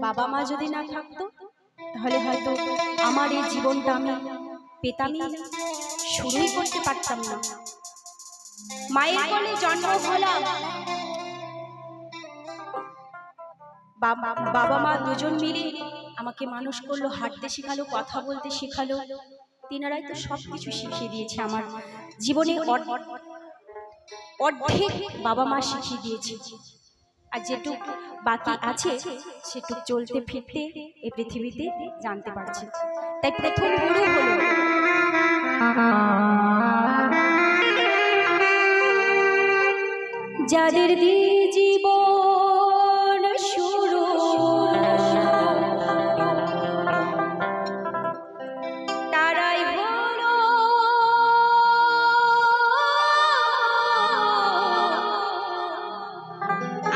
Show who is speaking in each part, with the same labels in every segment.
Speaker 1: বাবা মা যদি না থাকতো তাহলে হয়তো আমার এই জীবনটা আমি পেতামই না, শুরুই করতে পারতাম না। মায়ের কোলে জন্ম হলাম, বাবা মা দুজন মিলে আমাকে মানুষ করলো, হাঁটতে শেখালো, কথা বলতে শেখালো। তিনারাই তো সবকিছু শিখিয়ে দিয়েছে আমার জীবনে, অর্ধেক বাবা মা শিখিয়ে দিয়েছে। আর যেটুক বাকি আছে সেটুক চলতে ফিরতে এই পৃথিবীতে জানতে পারছি। তাই প্রথম গুরু হলো যাদের দিয়ে জীবন শুরু, তারাই হলো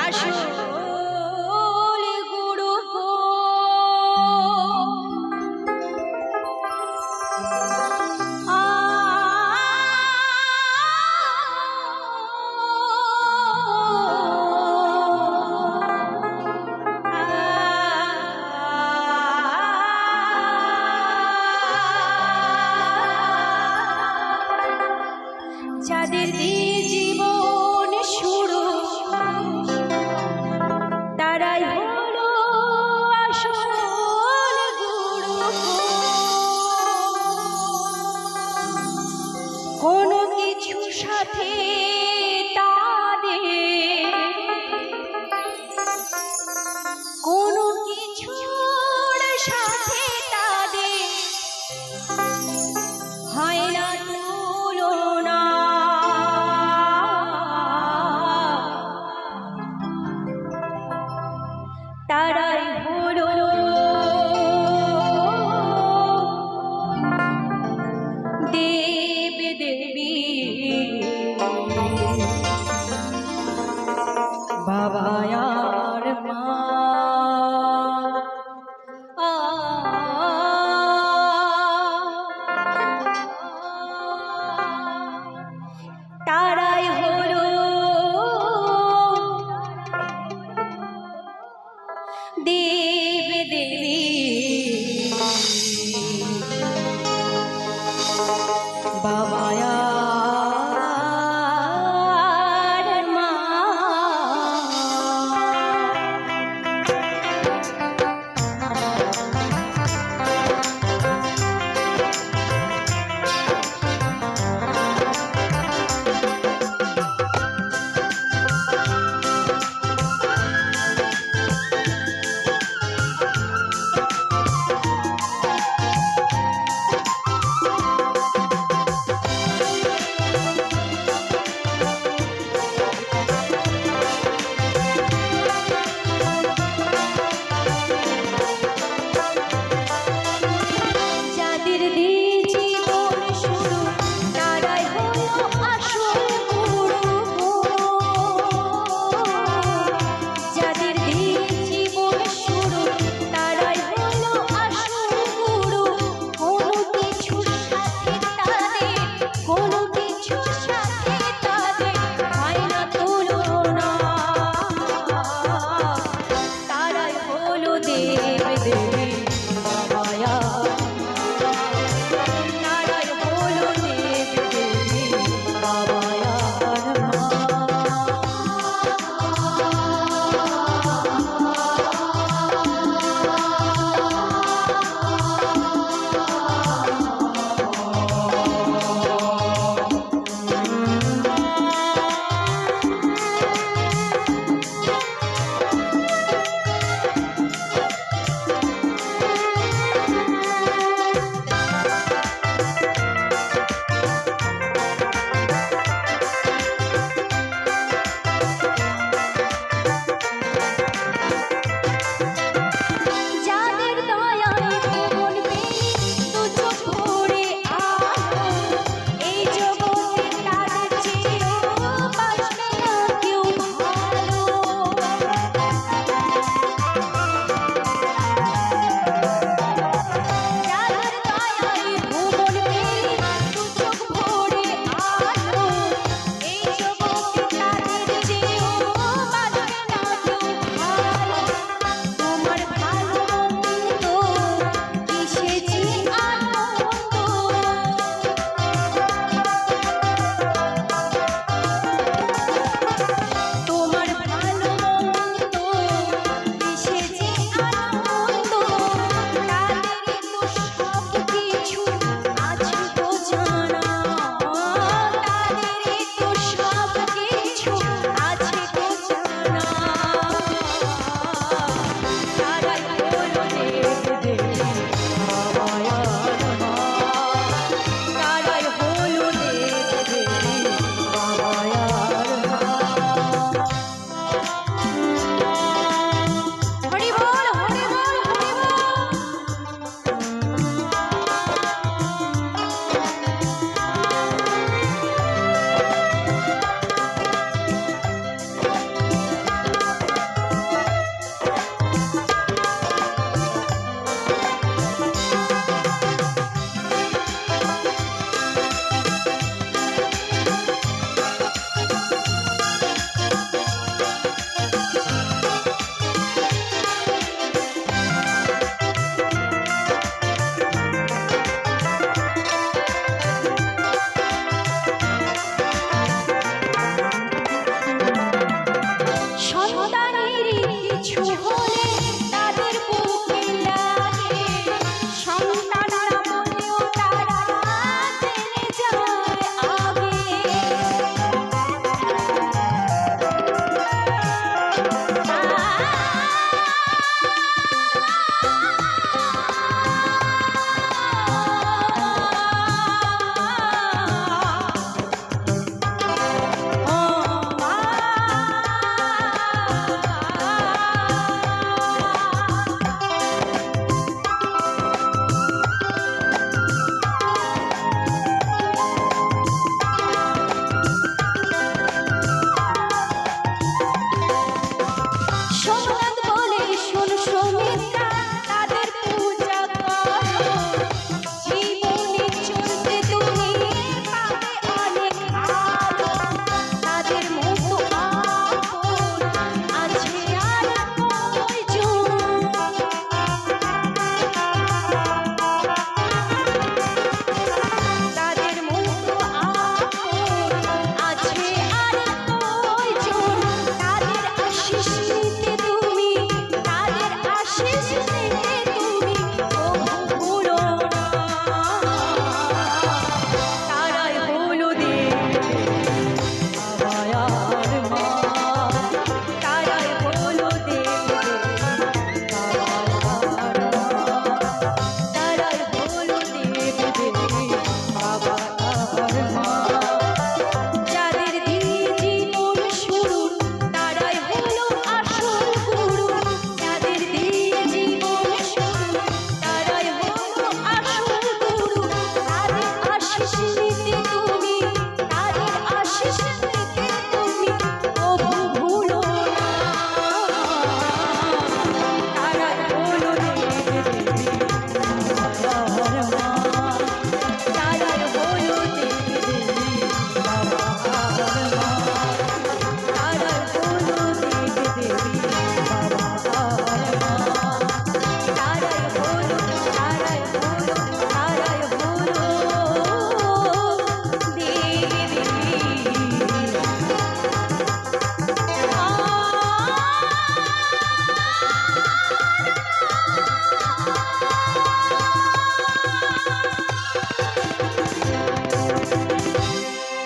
Speaker 1: আসল গুরু গো। যাদের দিয়ে জীবন শুরু, তারাই হলো আসল গুরু। কোনো কিছু সাথে তাদের, কোনো কিছুর সাথে তাদের হয় না তুলনা। তারাই হলো দেব দেবী, বাবা আর মা। তারাই হলো দেব দেবী।